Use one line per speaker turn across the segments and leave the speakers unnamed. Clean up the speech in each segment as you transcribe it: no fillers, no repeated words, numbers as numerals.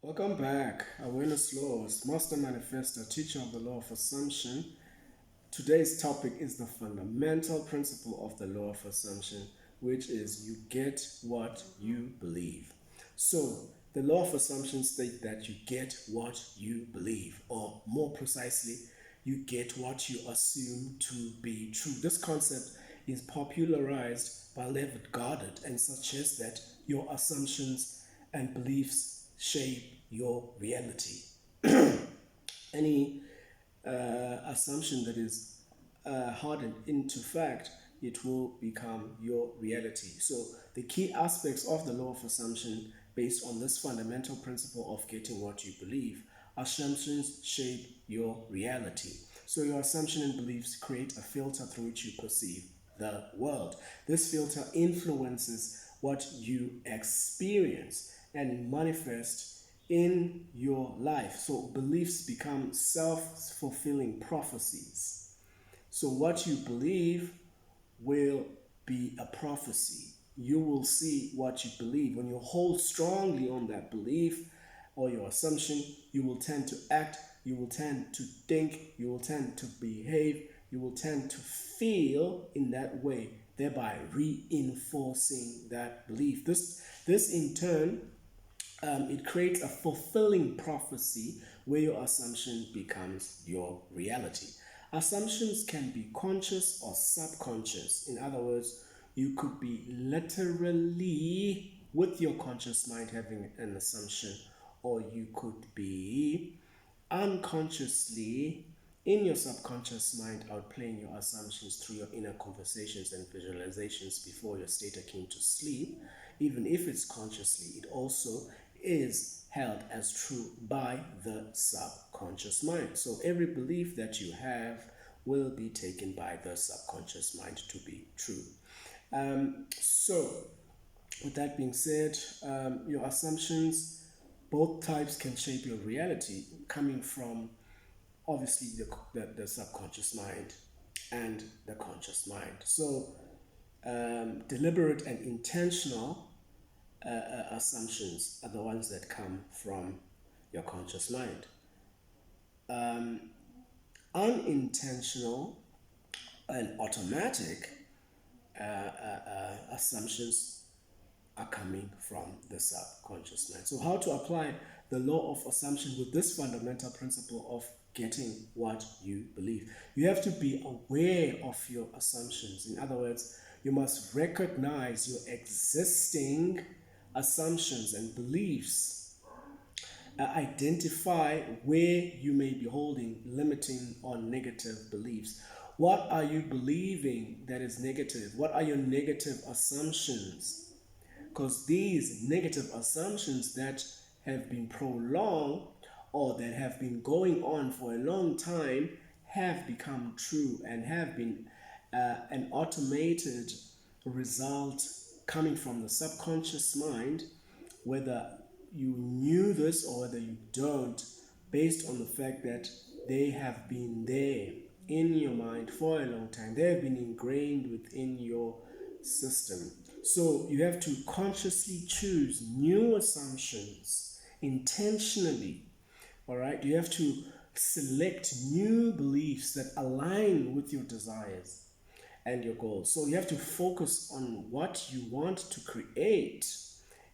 Welcome back, Awareness Laws, Master Manifestor, Teacher of the Law of Assumption. Today's topic is the fundamental principle of the Law of Assumption, which is you get what you believe. So, the Law of Assumption states that you get what you believe, or more precisely, you get what you assume to be true. This concept is popularized by Levitt Goddard and suggests that your assumptions and beliefs shape your reality. Any assumption that is hardened into fact, it will become your reality. So the key aspects of the law of assumption based on this fundamental principle of getting what you believe, assumptions shape your reality. So your assumption and beliefs create a filter through which you perceive the world. This filter influences what you experience and manifest in your life. So beliefs become self-fulfilling prophecies. So what you believe will be a prophecy. You will see what you believe. When you hold strongly on that belief or your assumption, you will tend to act, you will tend to think, you will tend to behave, you will tend to feel in that way, thereby reinforcing that belief. This in turn it creates a fulfilling prophecy where your assumption becomes your reality. Assumptions can be conscious or subconscious. In other words, you could be literally with your conscious mind having an assumption, or you could be unconsciously in your subconscious mind outplaying your assumptions through your inner conversations and visualizations before your state akin to sleep. Even if it's consciously, it also is held as true by the subconscious mind. So every belief that you have will be taken by the subconscious mind to be true. So with that being said, your assumptions, both types can shape your reality, coming from obviously the subconscious mind and the conscious mind. So deliberate and intentional assumptions are the ones that come from your conscious mind. Unintentional and automatic assumptions are coming from the subconscious mind. So how to apply the law of assumption with this fundamental principle of getting what you believe? You have to be aware of your assumptions. In other words, you must recognize your existing assumptions and beliefs. Identify where you may be holding limiting or negative beliefs. What are you believing that is negative? What are your negative assumptions? Because these negative assumptions that have been prolonged or that have been going on for a long time have become true and have been an automated result coming from the subconscious mind, whether you knew this or whether you don't, based on the fact that they have been there in your mind for a long time. They have been ingrained within your system. So you have to consciously choose new assumptions intentionally. All right, you have to select new beliefs that align with your desires and your goals. So you have to focus on what you want to create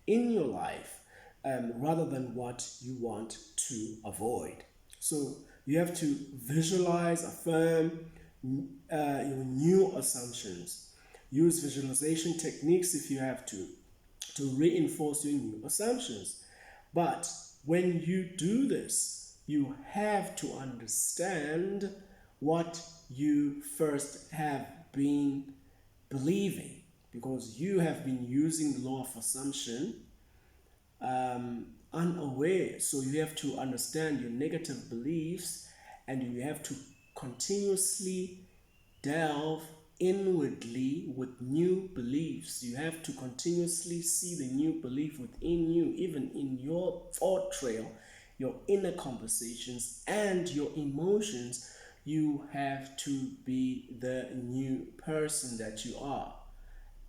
in your life rather than what you want to avoid. So you have to visualize, affirm your new assumptions. Use visualization techniques if you have to reinforce your new assumptions. But when you do this, you have to understand what you first have been believing, because you have been using the law of assumption unaware. So you have to understand your negative beliefs, and you have to continuously delve inwardly with new beliefs. You have to continuously see the new belief within you, even in your thought trail, your inner conversations, and your emotions. You have to be the new person that you are.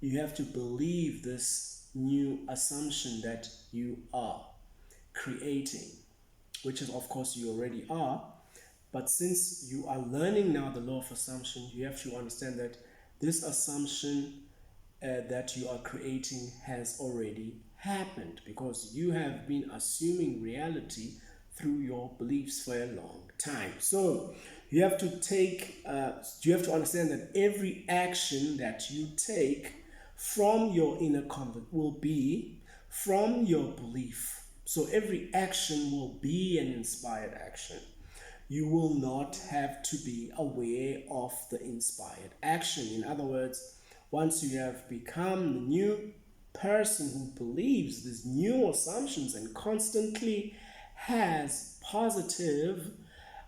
You have to believe this new assumption that you are. creating, which is, of course, you already are. But since you are learning now the law of assumption, you have to understand that this assumption that you are creating has already happened, because you have been assuming reality through your beliefs for a long time. So you have to understand that every action that you take from your inner content will be from your belief. So every action will be an inspired action. You will not have to be aware of the inspired action. In other words, once you have become the new person who believes these new assumptions and constantly has positive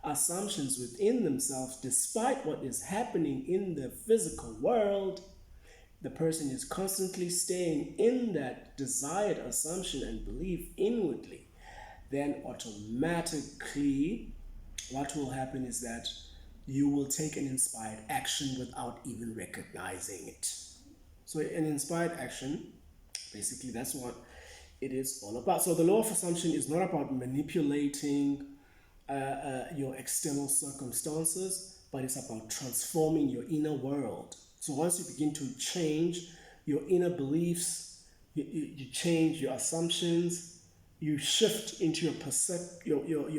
assumptions within themselves, despite what is happening in the physical world, the person is constantly staying in that desired assumption and belief inwardly, then automatically what will happen is that you will take an inspired action without even recognizing it. So an inspired action, basically, that's what it is all about. So the law of assumption is not about manipulating your external circumstances, but it's about transforming your inner world. So once you begin to change your inner beliefs, you change your assumptions, you shift into your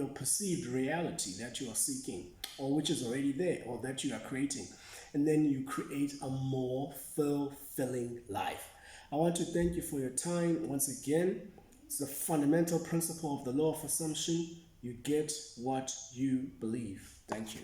perceived reality that you are seeking, or which is already there, or that you are creating. And then you create a more fulfilling life. I want to thank you for your time. Once again, it's the fundamental principle of the law of assumption. You get what you believe. Thank you.